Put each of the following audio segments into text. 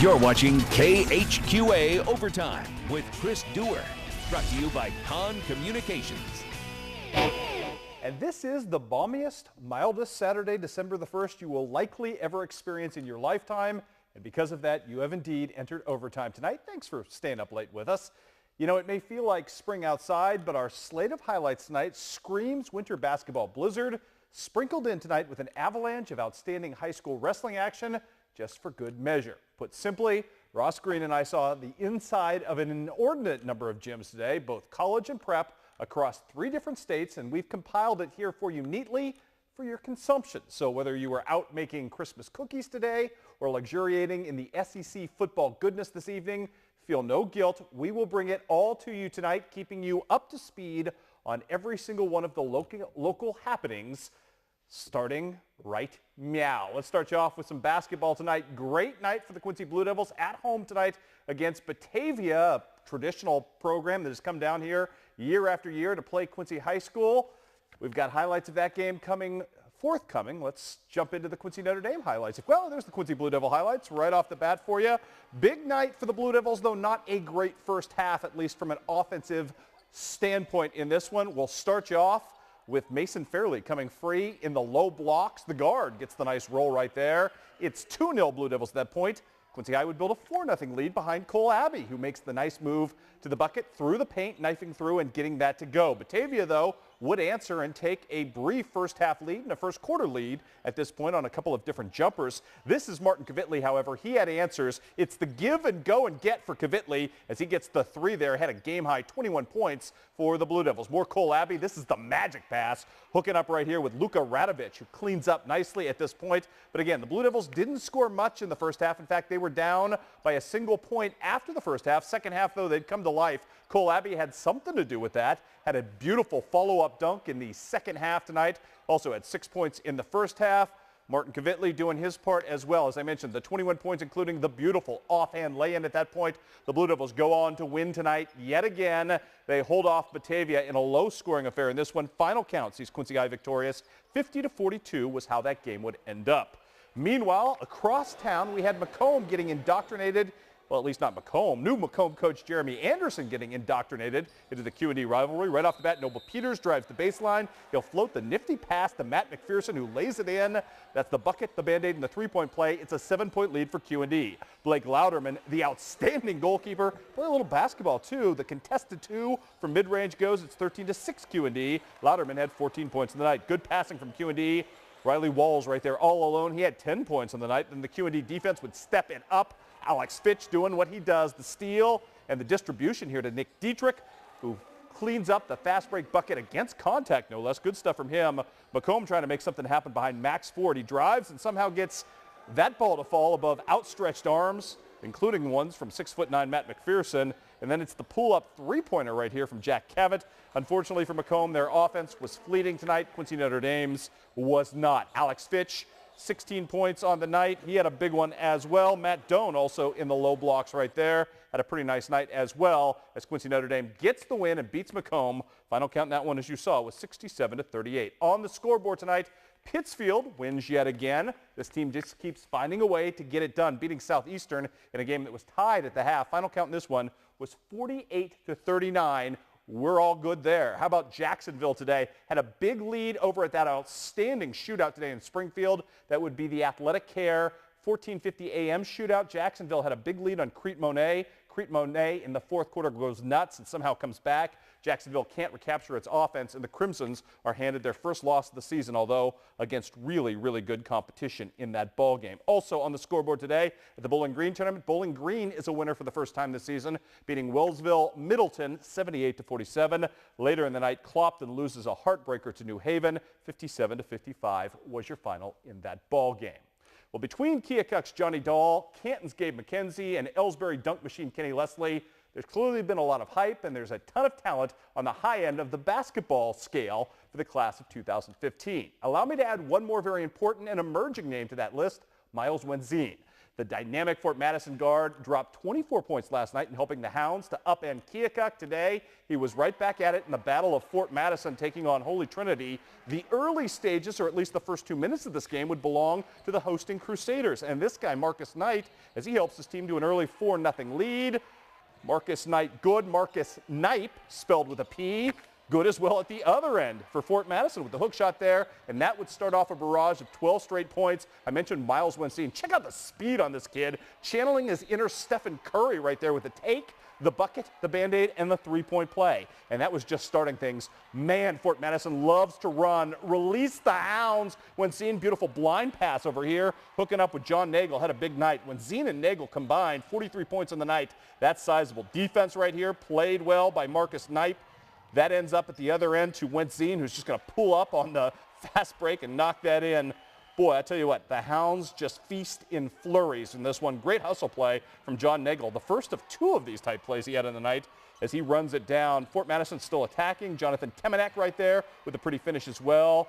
You're watching KHQA Overtime with Chris Dewar. Brought to you by Con Communications. And this is the balmiest, mildest Saturday, December the 1st, you will likely ever experience in your lifetime. And because of that, you have indeed entered overtime tonight. Thanks for staying up late with us. You know, it may feel like spring outside, but our slate of highlights tonight screams winter basketball blizzard, sprinkled in tonight with an avalanche of outstanding high school wrestling action, just for good measure. Put simply, Ross Green and I saw the inside of an inordinate number of gyms today, both college and prep, across 3 different states, and we've compiled it here for you neatly for your consumption. So whether you were out making Christmas cookies today or luxuriating in the SEC football goodness this evening, feel no guilt. We will bring it all to you tonight, keeping you up to speed on every single one of the local happenings, starting right meow. Let's start you off with some basketball tonight. Great night for the Quincy Blue Devils at home tonight against Batavia, a traditional program that has come down here year after year to play Quincy High School. We've got highlights of that game forthcoming. Let's jump into the Quincy Notre Dame highlights. Well, there's the Quincy Blue Devil highlights right off the bat for you. Big night for the Blue Devils, though not a great first half, at least from an offensive standpoint in this one. We'll start you off with Mason Fairley coming free in the low blocks. The guard gets the nice roll right there. It's 2-0 Blue Devils at that point. Quincy High would build a 4-0 lead behind Cole Abbey, who makes the nice move to the bucket, through the paint, knifing through and getting that to go. Batavia, though, would answer and take a brief first half lead and a first quarter lead at this point on a couple of different jumpers. This is Martin Kvitli, however. He had answers. It's the give and go and get for Kvitli as he gets the 3 there. Had a game-high 21 points for the Blue Devils. More Cole Abbey. This is the magic pass. Hooking up right here with Luka Radovic, who cleans up nicely at this point. But again, the Blue Devils didn't score much in the first half. In fact, they were down by a single point after the first half. Second half, though, they'd come to life. Cole Abbey had something to do with that. Had a beautiful follow-up dunk in the second half tonight. Also had 6 points in the first half. Martin Kvitli doing his part as well. As I mentioned, the 21 points, including the beautiful offhand lay-in at that point. The Blue Devils go on to win tonight yet again. They hold off Batavia in a low-scoring affair in this one. Final count sees Quincy High victorious. 50-42 was how that game would end up. Meanwhile, across town, we had Macomb getting indoctrinated. Well, at least not Macomb. New Macomb coach Jeremy Anderson getting indoctrinated into the Q&D rivalry. Right off the bat, Noble Peters drives the baseline. He'll float the nifty pass to Matt McPherson, who lays it in. That's the bucket, the Band-Aid, and the 3-point play. It's a 7-point lead for Q&D. Blake Louderman, the outstanding goalkeeper, play a little basketball too. The contested 2 from mid-range goes. It's 13-6 Q&D. Louderman had 14 points in the night. Good passing from Q&D. Riley Walls right there all alone. He had 10 points on the night. Then the Q&D defense would step it up. Alex Fitch doing what he does, the steal and the distribution here to Nick Dietrich, who cleans up the fast break bucket against contact, no less. Good stuff from him. Macomb trying to make something happen behind Max Ford. He drives and somehow gets that ball to fall above outstretched arms, including ones from 6'9" Matt McPherson. And then it's the pull-up 3-pointer right here from Jack Cavett. Unfortunately for Macomb, their offense was fleeting tonight. Quincy Notre Dame's was not. Alex Fitch, 16 points on the night. He had a big one as well. Matt Doan also in the low blocks right there. Had a pretty nice night as well as Quincy Notre Dame gets the win and beats Macomb. Final count in that one, as you saw, was 67-38. On the scoreboard tonight, Pittsfield wins yet again. This team just keeps finding a way to get it done, beating Southeastern in a game that was tied at the half. Final count in this one was 48-39. We're all good there. How about Jacksonville today? Had a big lead over at that outstanding shootout today in Springfield. That would be the Athletic Care 14:50 a.m. shootout. Jacksonville had a big lead on Crete Monet. Crete Monet in the fourth quarter goes nuts and somehow comes back. Jacksonville can't recapture its offense, and the Crimsons are handed their first loss of the season, although against really, really good competition in that ball game. Also on the scoreboard today at the Bowling Green tournament, Bowling Green is a winner for the first time this season, beating Wellsville Middleton 78-47. Later in the night, Clopton loses a heartbreaker to New Haven. 57-55 was your final in that ball game. Well, between Keokuk's Johnny Dahl, Canton's Gabe McKenzie, and Ellsbury dunk machine Kenny Leslie, there's clearly been a lot of hype, and there's a ton of talent on the high end of the basketball scale for the class of 2015. Allow me to add one more very important and emerging name to that list, Miles Wenzine. The dynamic Fort Madison guard dropped 24 points last night in helping the Hounds to upend Keokuk. Today, he was right back at it in the Battle of Fort Madison, taking on Holy Trinity. The early stages, or at least the first 2 minutes of this game, would belong to the hosting Crusaders. And this guy, Marcus Knight, as he helps his team to an early 4-0 lead. Marcus Knight good. Marcus Knipe, spelled with a P. Good as well at the other end for Fort Madison with the hook shot there, and that would start off a barrage of 12 straight points. I mentioned Miles Wensine. Check out the speed on this kid, channeling his inner Stephen Curry right there with the take, the bucket, the Band-Aid, and the three-point play. And that was just starting things. Man, Fort Madison loves to run. Release the Hounds. Wensine, beautiful blind pass over here, hooking up with John Nagel. Had a big night. Wensine and Nagel combined, 43 points on the night. That's sizable. Defense right here, played well by Marcus Knipe. That ends up at the other end to Wensine, who's just going to pull up on the fast break and knock that in. Boy, I tell you what, the Hounds just feast in flurries in this one. Great hustle play from John Nagel, the first of 2 of these type plays he had in the night as he runs it down. Fort Madison still attacking. Jonathan Temenek right there with a pretty finish as well.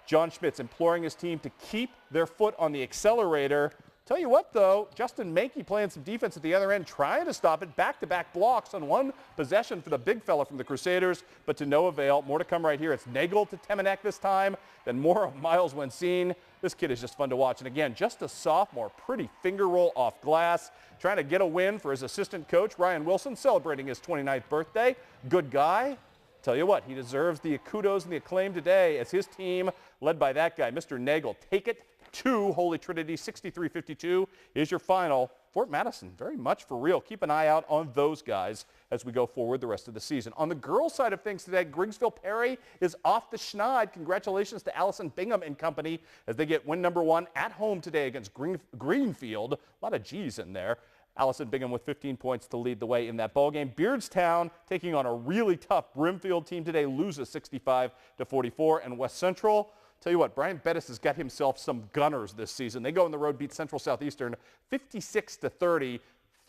John Schmitz imploring his team to keep their foot on the accelerator. Tell you what, though, Justin Mankey playing some defense at the other end, trying to stop it. Back-to-back blocks on one possession for the big fella from the Crusaders, but to no avail. More to come right here. It's Nagel to Temenek this time, then more of Miles Wensine. This kid is just fun to watch. And again, just a sophomore, pretty finger roll off glass, trying to get a win for his assistant coach, Ryan Wilson, celebrating his 29th birthday. Good guy. Tell you what, he deserves the kudos and the acclaim today as his team, led by that guy, Mr. Nagel, take it to Holy Trinity. 63-52 is your final. Fort Madison, very much for real. Keep an eye out on those guys as we go forward the rest of the season. On the girls' side of things today, Griggsville Perry is off the schneid. Congratulations to Allison Bingham and company as they get win number 1 at home today against Greenfield. A lot of G's in there. Allison Bingham with 15 points to lead the way in that ballgame. Beardstown taking on a really tough Brimfield team today, loses 65-44. And West Central, tell you what, Brian Bettis has got himself some gunners this season. They go on the road, beat Central Southeastern 56-30.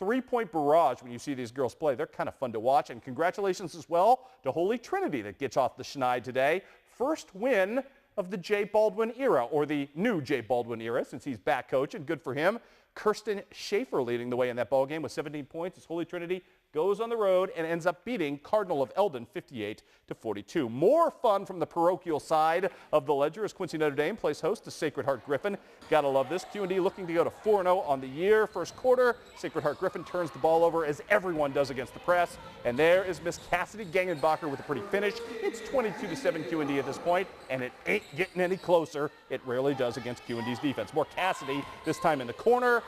3-point barrage when you see these girls play. They're kind of fun to watch. And congratulations as well to Holy Trinity that gets off the schneid today. First win of the Jay Baldwin era, or the new Jay Baldwin era, since he's back coaching. Good for him. Kirsten Schaefer leading the way in that ballgame with 17 points as Holy Trinity goes on the road and ends up beating Cardinal of Eldon 58-42. More fun from the parochial side of the ledger as Quincy Notre Dame plays host to Sacred Heart Griffin. Gotta love this. Q&D looking to go to 4-0 on the year. First quarter, Sacred Heart Griffin turns the ball over as everyone does against the press. And there is Miss Cassidy Gangenbacher with a pretty finish. It's 22-7 Q&D at this point, and it ain't getting any closer. It rarely does against Q&D's defense. More Cassidy, this time in the corner.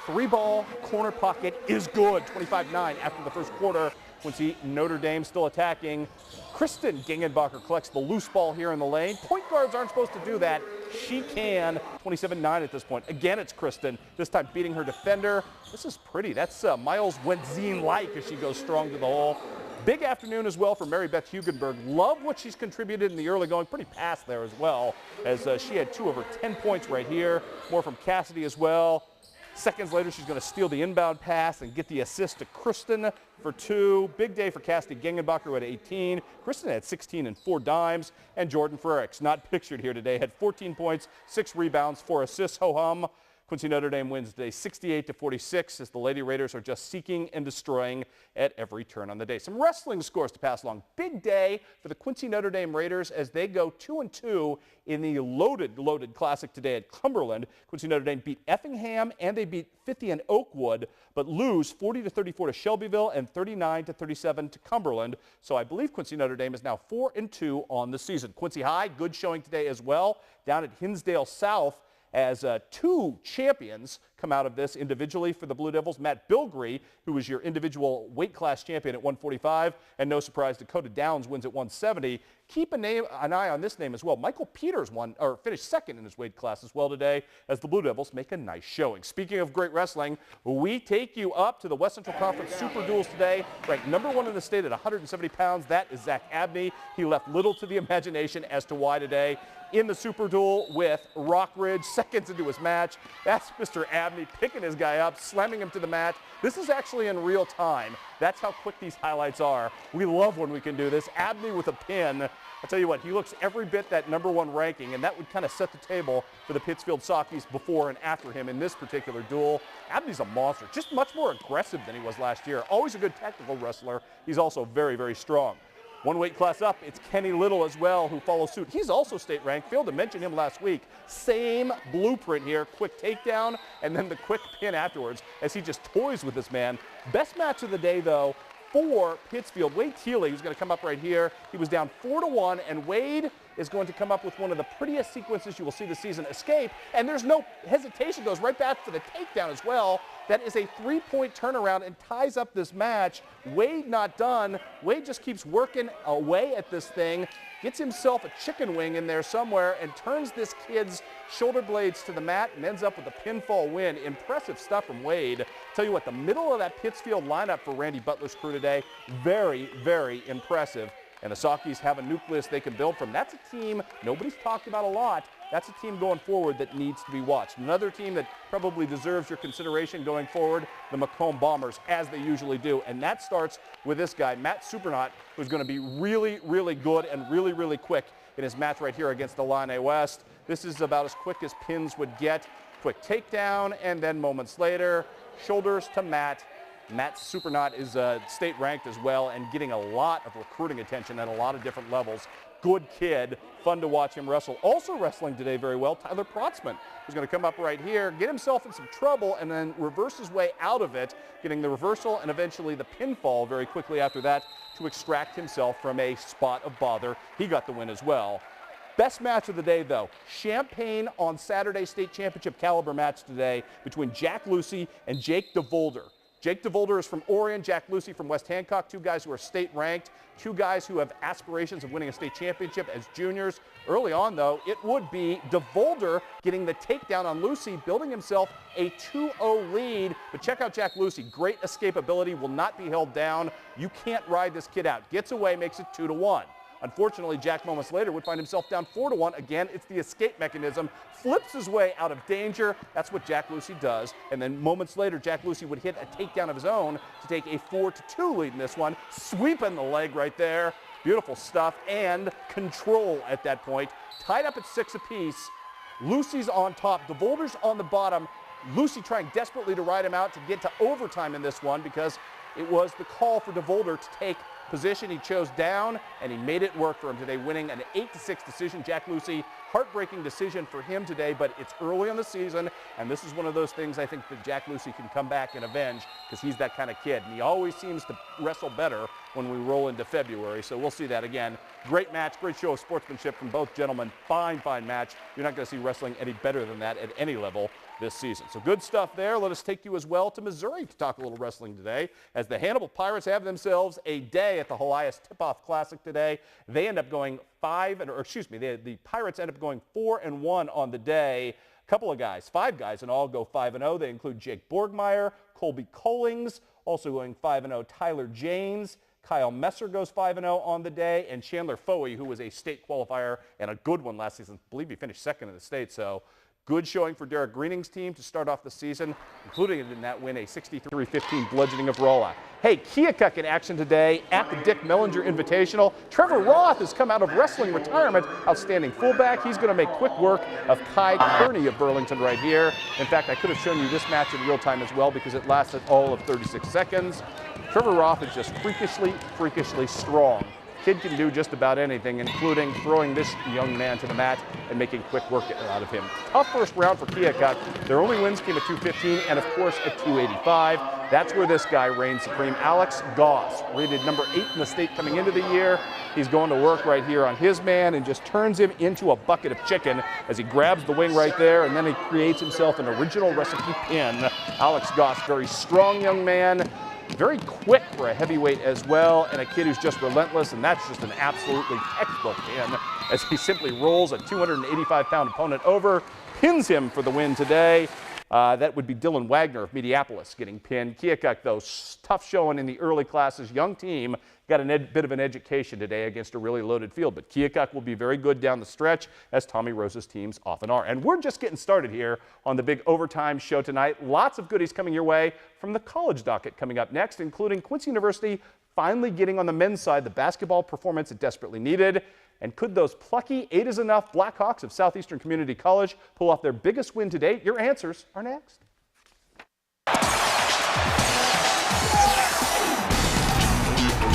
3-ball corner pocket is good. 25-9 after the first quarter. Quincy Notre Dame still attacking. Kristen Gangenbacher collects the loose ball here in the lane. Point guards aren't supposed to do that. She can. 27-9 at this point. Again, it's Kristen, this time beating her defender. This is pretty. That's Miles Wensine-like as she goes strong to the hole. Big afternoon as well for Mary Beth Hugenberg. Love what she's contributed in the early going. Pretty pass there as well, as she had 2 of her 10 points right here. More from Cassidy as well. Seconds later, she's going to steal the inbound pass and get the assist to Kristen for 2. Big day for Cassidy Gangenbacher at 18. Kristen had 16 and 4 dimes. And Jordan Frericks, not pictured here today, had 14 points, 6 rebounds, 4 assists. Ho-hum. Quincy Notre Dame wins today 68-46 as the Lady Raiders are just seeking and destroying at every turn on the day. Some wrestling scores to pass along. Big day for the Quincy Notre Dame Raiders as they go 2-2 in the loaded classic today at Cumberland. Quincy Notre Dame beat Effingham and they beat 50 and Oakwood, but lose 40-34 to Shelbyville and 39-37 to Cumberland. So I believe Quincy Notre Dame is now 4-2 on the season. Quincy High, good showing today as well, down at Hinsdale South, as 2 champions come out of this individually for the Blue Devils. Matt Bilgrey, who was your individual weight class champion at 145, and no surprise, Dakota Downs wins at 170. Keep an eye on this name as well. Michael Peters finished second in his weight class as well today as the Blue Devils make a nice showing. Speaking of great wrestling, we take you up to the West Central Conference Super Duels today. Ranked number 1 in the state at 170 pounds. That is Zach Abney. He left little to the imagination as to why today. In the Super Duel with Rockridge, seconds into his match. That's Mr. Abney picking his guy up, slamming him to the mat. This is actually in real time. That's how quick these highlights are. We love when we can do this. Abney with a pin. I'll tell you what, he looks every bit that #1 ranking, and that would kind of set the table for the Pittsfield Sockies before and after him in this particular duel. Abdi's a monster, just much more aggressive than he was last year. Always a good technical wrestler. He's also very, very strong. One weight class up, it's Kenny Little as well, who follows suit. He's also state ranked. Failed to mention him last week. Same blueprint here. Quick takedown and then the quick pin afterwards as he just toys with this man. Best match of the day, though, for Pittsfield. Wade Thiele, who's going to come up right here. He was down 4-1, and Wade is going to come up with one of the prettiest sequences you will see this season. Escape, and there's no hesitation. Goes right back for the takedown as well. That is a 3-point turnaround and ties up this match. Wade not done. Wade just keeps working away at this thing, gets himself a chicken wing in there somewhere, and turns this kid's shoulder blades to the mat and ends up with a pinfall win. Impressive stuff from Wade. Tell you what, the middle of that Pittsfield lineup for Randy Butler's crew today, very, very impressive. And the Sockies have a nucleus they can build from. That's a team nobody's talked about a lot. That's a team going forward that needs to be watched. Another team that probably deserves your consideration going forward, the Macomb Bombers, as they usually do. And that starts with this guy, Matt Supernaut, who's going to be really, really good and really, really quick in his match right here against Illini West. This is about as quick as pins would get. Quick takedown, and then moments later, shoulders to Matt. Matt Supernaut is state ranked as well and getting a lot of recruiting attention at a lot of different levels. Good kid, fun to watch him wrestle. Also wrestling today very well, Tyler Protzman, who's going to come up right here, get himself in some trouble, and then reverse his way out of it, getting the reversal and eventually the pinfall very quickly after that to extract himself from a spot of bother. He got the win as well. Best match of the day, though, Champaign on Saturday state championship caliber match today between Jack Lucy and Jake DeVolder. Jake DeVolder is from Orion, Jack Lucy from West Hancock, two guys who are state ranked, two guys who have aspirations of winning a state championship as juniors. Early on, though, it would be DeVolder getting the takedown on Lucy, building himself a 2-0 lead. But check out Jack Lucy, great escapability, will not be held down. You can't ride this kid out. Gets away, makes it 2-1. Unfortunately, Jack moments later would find himself down 4-1. Again, it's the escape mechanism. Flips his way out of danger. That's what Jack Lucy does. And then moments later, Jack Lucy would hit a takedown of his own to take a 4-2 lead in this one. Sweeping the leg right there. Beautiful stuff and control at that point. Tied up at 6 apiece. Lucy's on top. DeVolder's on the bottom. Lucy trying desperately to ride him out to get to overtime in this one because it was the call for DeVolder to take position. He chose down, and he made it work for him today, winning an 8-6 decision. Jack Lucy, heartbreaking decision for him today, but it's early in the season, and this is one of those things I think that Jack Lucy can come back and avenge because he's that kind of kid, and he always seems to wrestle better when we roll into February, so we'll see that again. Great match, great show of sportsmanship from both gentlemen. Fine, fine match. You're not going to see wrestling any better than that at any level this season. So good stuff there. Let us take you as well to Missouri to talk a little wrestling today as the Hannibal Pirates have themselves a day at the Helias Tip-Off Classic today. They end up going the Pirates end up going 4-1 on the day. A couple of guys, 5 guys in all go 5-0. They include Jake Borgmeyer, Colby Collings, also going 5-0 Tyler Janes. Kyle Messer goes 5-0 on the day, and Chandler Foey, who was a state qualifier and a good one last season. I believe he finished second in the state, so good showing for Derek Greening's team to start off the season, including in that win a 63-15 bludgeoning of Rolla. Hey, Keokuk in action today at the Dick Mellinger Invitational. Trevor Roth has come out of wrestling retirement. Outstanding fullback. He's going to make quick work of Kai Kearney of Burlington right here. In fact, I could have shown you this match in real time as well because it lasted all of 36 seconds. Trevor Roth is just freakishly strong. Kid can do just about anything, including throwing this young man to the mat and making quick work out of him. Tough first round for Keokuk. Their only wins came at 215 and, of course, at 285. That's where this guy reigns supreme. Alex Goss, rated number 8 in the state coming into the year. He's going to work right here on his man and just turns him into a bucket of chicken as he grabs the wing right there, and then he creates himself an original recipe pin. Alex Goss, very strong young man. Very quick for a heavyweight as well, and a kid who's just relentless, and that's just an absolutely textbook pin as he simply rolls a 285-pound opponent over, pins him for the win today. That would be Dylan Wagner of Mediapolis getting pinned. Keokuk, though, tough showing in the early classes. Young team got a bit of an education today against a really loaded field. But Keokuk will be very good down the stretch, as Tommy Rose's teams often are. And we're just getting started here on the big overtime show tonight. Lots of goodies coming your way from the college docket coming up next, including Quincy University finally getting on the men's side the basketball performance it desperately needed. And could those plucky 8 is enough Blackhawks of Southeastern Community College pull off their biggest win to date? Your answers are next.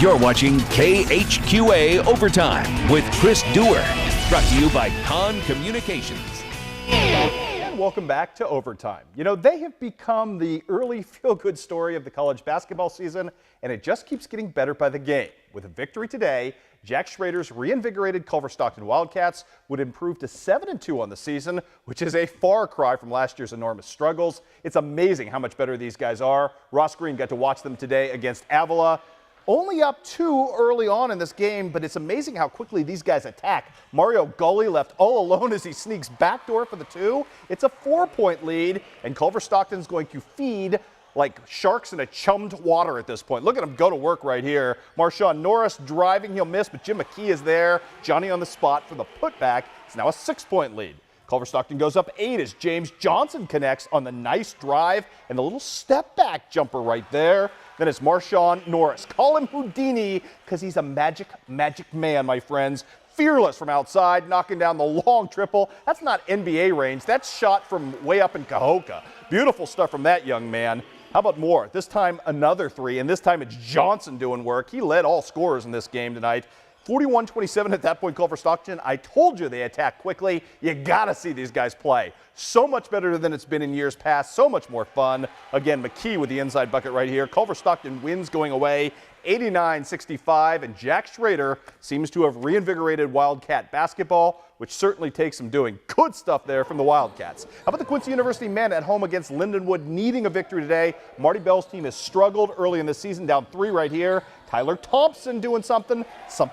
You're watching KHQA Overtime with Chris Dewar. Brought to you by Con Communications. And welcome back to Overtime. You know, they have become the early feel-good story of the college basketball season, and it just keeps getting better by the game. With a victory today, Jack Schrader's reinvigorated Culver Stockton Wildcats would improve to 7-2 on the season, which is a far cry from last year's enormous struggles. It's amazing how much better these guys are. Ross Green got to watch them today against Avila. Only up 2 early on in this game, but it's amazing how quickly these guys attack. Mario Gully left all alone as he sneaks backdoor for the 2. It's a 4-point lead, and Culver Stockton's going to feed like sharks in a chummed water at this point. Look at him go to work right here. Marshawn Norris driving, he'll miss, but Jim McKee is there. Johnny on the spot for the putback. It's now a 6-point lead. Culver Stockton goes up 8 as James Johnson connects on the nice drive and the little step back jumper right there. Then it's Marshawn Norris. Call him Houdini because he's a magic man, my friends. Fearless from outside, knocking down the long triple. That's not NBA range. That's shot from way up in Keokuk. Beautiful stuff from that young man. How about more? This time another 3, and this time it's Johnson doing work. He led all scorers in this game tonight. 41-27 at that point, Culver Stockton. I told you they attack quickly. You got to see these guys play. So much better than it's been in years past. So much more fun. Again, McKee with the inside bucket right here. Culver Stockton wins going away 89-65, and Jack Schrader seems to have reinvigorated Wildcat basketball, which certainly takes some doing. Good stuff there from the Wildcats. How about the Quincy University men at home against Lindenwood, needing a victory today? Marty Bell's team has struggled early in the season, down 3 right here. Tyler Thompson doing something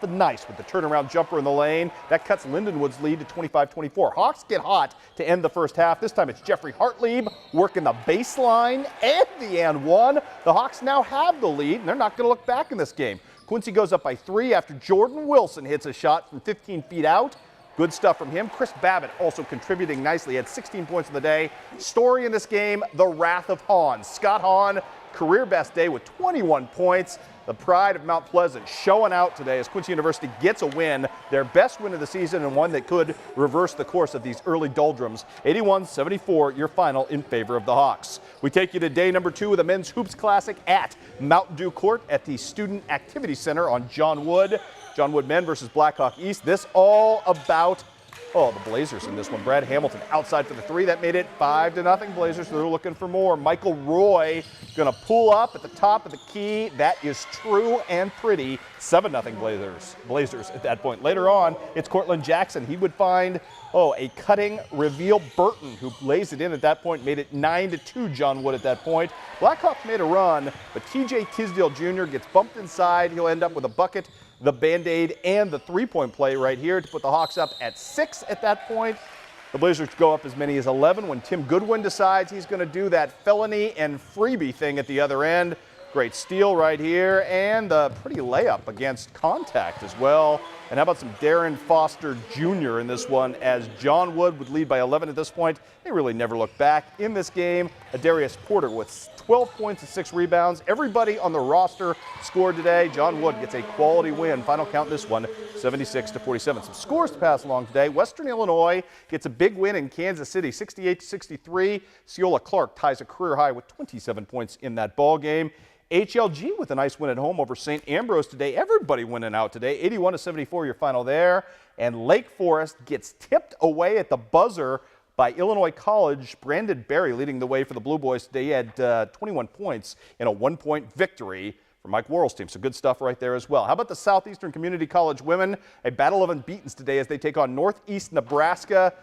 nice with the turnaround jumper in the lane. That cuts Lindenwood's lead to 25-24. Hawks get hot to end the first half. This time it's Jeffrey Hartlieb working the baseline and the and 1. The Hawks now have the lead, and they're not going to look back in this game. Quincy goes up by 3 after Jordan Wilson hits a shot from 15 feet out. Good stuff from him. Chris Babbitt also contributing nicely. He had 16 points in the day. Story in this game, the wrath of Hahn. Scott Hahn, career best day with 21 points. The pride of Mount Pleasant showing out today as Quincy University gets a win, their best win of the season and one that could reverse the course of these early doldrums. 81-74, your final in favor of the Hawks. We take you to day number 2 of the Men's Hoops Classic at Mountain Dew Court at the Student Activity Center on John Wood. John Wood men versus Blackhawk East. This all about the Blazers in this one. Brad Hamilton outside for the 3. That made it 5-0 Blazers. They're looking for more. Michael Roy going to pull up at the top of the key. That is true and pretty. 7-0 Blazers at that point. Later on, it's Cortland Jackson. He would find a cutting Reveal Burton, who lays it in at that point, made it 9-2 John Wood at that point. Blackhawks made a run, but TJ Tisdale Jr. gets bumped inside. He'll end up with a bucket, the Band-Aid, and the 3-point play right here to put the Hawks up at 6 at that point. The Blazers go up as many as 11 when Tim Goodwin decides he's going to do that felony and freebie thing at the other end. Great steal right here, and a pretty layup against contact as well. And how about some Darren Foster Jr. in this one, as John Wood would lead by 11 at this point. They really never look back in this game. Darius Porter with 12 points and 6 rebounds. Everybody on the roster scored today. John Wood gets a quality win. Final count this one, 76-47. Some scores to pass along today. Western Illinois gets a big win in Kansas City, 68-63. Ciola Clark ties a career high with 27 points in that ball game. HLG with a nice win at home over St. Ambrose today. Everybody winning out today. 81-74 your final there. And Lake Forest gets tipped away at the buzzer by Illinois College. Brandon Berry leading the way for the Blue Boys today. He had 21 points in a 1-point victory for Mike Worrell's team. So good stuff right there as well. How about the Southeastern Community College women? A battle of unbeatens today as they take on Northeast Nebraska.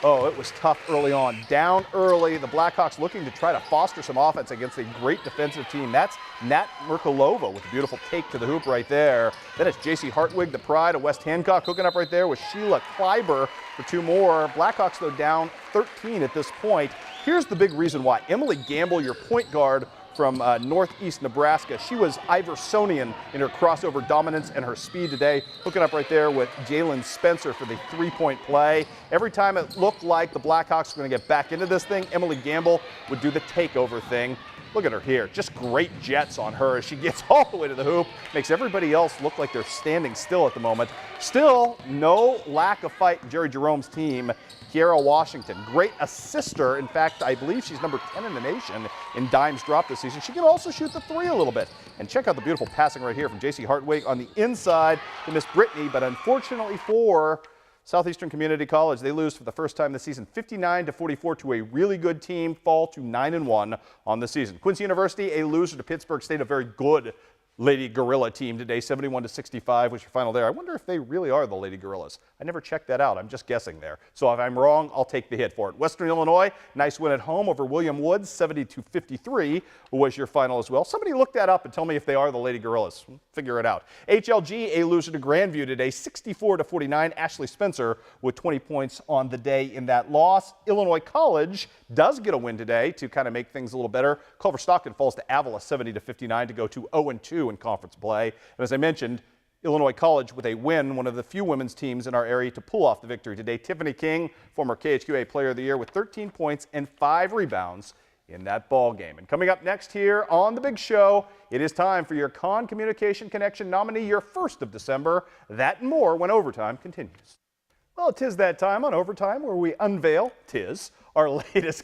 It was tough early on. Down early. The Blackhawks looking to try to foster some offense against a great defensive team. That's Nat Merkulova with a beautiful take to the hoop right there. Then it's J.C. Hartwig, the pride of West Hancock, hooking up right there with Sheila Kleiber for 2 more. Blackhawks, though, down 13 at this point. Here's the big reason why. Emily Gamble, your point guard from Northeast Nebraska. She was Iversonian in her crossover dominance and her speed today. Hooking up right there with Jalen Spencer for the 3-point play. Every time it looked like the Blackhawks were going to get back into this thing, Emily Gamble would do the takeover thing. Look at her here. Just great jets on her as she gets all the way to the hoop. Makes everybody else look like they're standing still at the moment. Still, no lack of fight in Jerry Jerome's team. Kiera Washington, great assister. In fact, I believe she's number 10 in the nation in dimes dropped this season. She can also shoot the three a little bit. And check out the beautiful passing right here from J.C. Hartwig on the inside to Miss Brittany. But unfortunately for Southeastern Community College, they lose for the first time this season, 59-44 to a really good team, fall to 9-1 on the season. Quincy University, a loser to Pittsburg State, a very good Lady Gorilla team today, 71-65 was your final there. I wonder if they really are the Lady Gorillas. I never checked that out. I'm just guessing there. So if I'm wrong, I'll take the hit for it. Western Illinois, nice win at home over William Woods, 70-53 was your final as well. Somebody look that up and tell me if they are the Lady Gorillas. Figure it out. HLG, a loser to Grandview today, 64-49. Ashley Spencer with 20 points on the day in that loss. Illinois College does get a win today to kind of make things a little better. Culver Stockton falls to Avila, 70-59 to go to 0-2 in conference play. And as I mentioned, Illinois College with a win, one of the few women's teams in our area to pull off the victory today. Tiffany King, former KHQA Player of the Year with 13 points and 5 rebounds in that ball game. And coming up next here on The Big Show, it is time for your Con Communication Connection nominee, your 1st of December. That and more when Overtime continues. Well, 'tis that time on Overtime where we unveil, our latest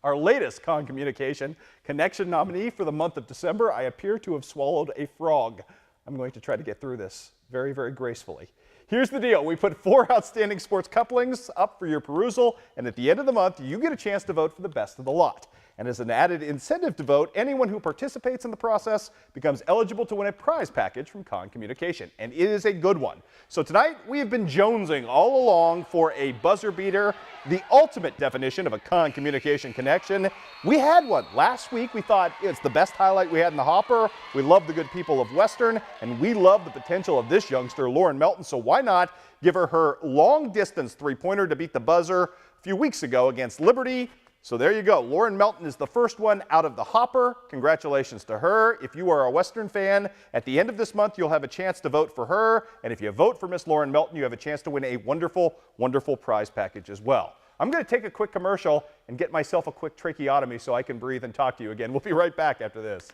Our latest Con Communication Connection nominee for the month of December. I appear to have swallowed a frog. I'm going to try to get through this very, very gracefully. Here's the deal. We put 4 outstanding sports couplings up for your perusal, and at the end of the month, you get a chance to vote for the best of the lot. And as an added incentive to vote, anyone who participates in the process becomes eligible to win a prize package from Con Communication, and it is a good one. So tonight, we have been jonesing all along for a buzzer beater, the ultimate definition of a Con Communication connection. We had one. Last week, we thought it's the best highlight we had in the hopper. We love the good people of Western, and we love the potential of this youngster, Lauren Melton, so why not give her long-distance three-pointer to beat the buzzer a few weeks ago against Liberty. So there you go. Lauren Melton is the first one out of the hopper. Congratulations to her. If you are a Western fan, at the end of this month, you'll have a chance to vote for her. And if you vote for Miss Lauren Melton, you have a chance to win a wonderful, wonderful prize package as well. I'm going to take a quick commercial and get myself a quick tracheotomy so I can breathe and talk to you again. We'll be right back after this.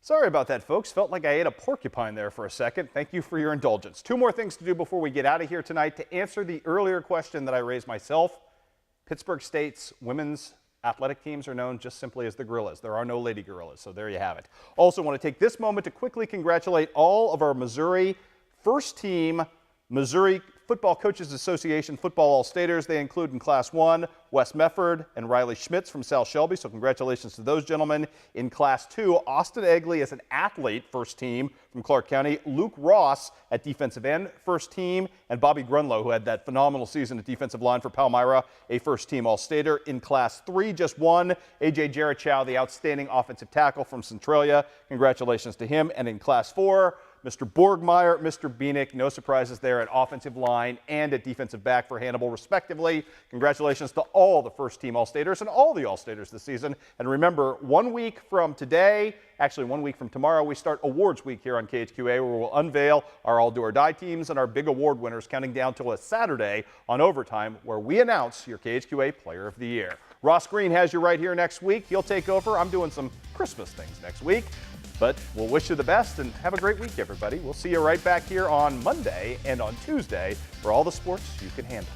Sorry about that, folks. Felt like I ate a porcupine there for a second. Thank you for your indulgence. 2 more things to do before we get out of here tonight. To answer the earlier question that I raised myself, Pittsburg State's women's athletic teams are known just simply as the Gorillas. There are no Lady Gorillas, so there you have it. Also want to take this moment to quickly congratulate all of our Missouri first team Missouri Football Coaches Association football All-Staters. They include in Class 1, Wes Mefford and Riley Schmitz from South Shelby, so congratulations to those gentlemen. In Class 2, Austin Egley as an athlete, first team from Clark County. Luke Ross at defensive end, first team. And Bobby Grunlow, who had that phenomenal season at defensive line for Palmyra, a first team All-Stater. In Class 3, just one, A.J. Jerichow, the outstanding offensive tackle from Centralia. Congratulations to him. And in Class 4, Mr. Borgmeyer, Mr. Beanick, no surprises there at offensive line and at defensive back for Hannibal, respectively. Congratulations to all the first-team All-Staters and all the All-Staters this season. And remember, 1 week from today, actually 1 week from tomorrow, we start awards week here on KHQA, where we'll unveil our all-do-or-die teams and our big award winners, counting down till a Saturday on Overtime, where we announce your KHQA Player of the Year. Ross Green has you right here next week. He'll take over. I'm doing some Christmas things next week. But we'll wish you the best and have a great week, everybody. We'll see you right back here on Monday and on Tuesday for all the sports you can handle.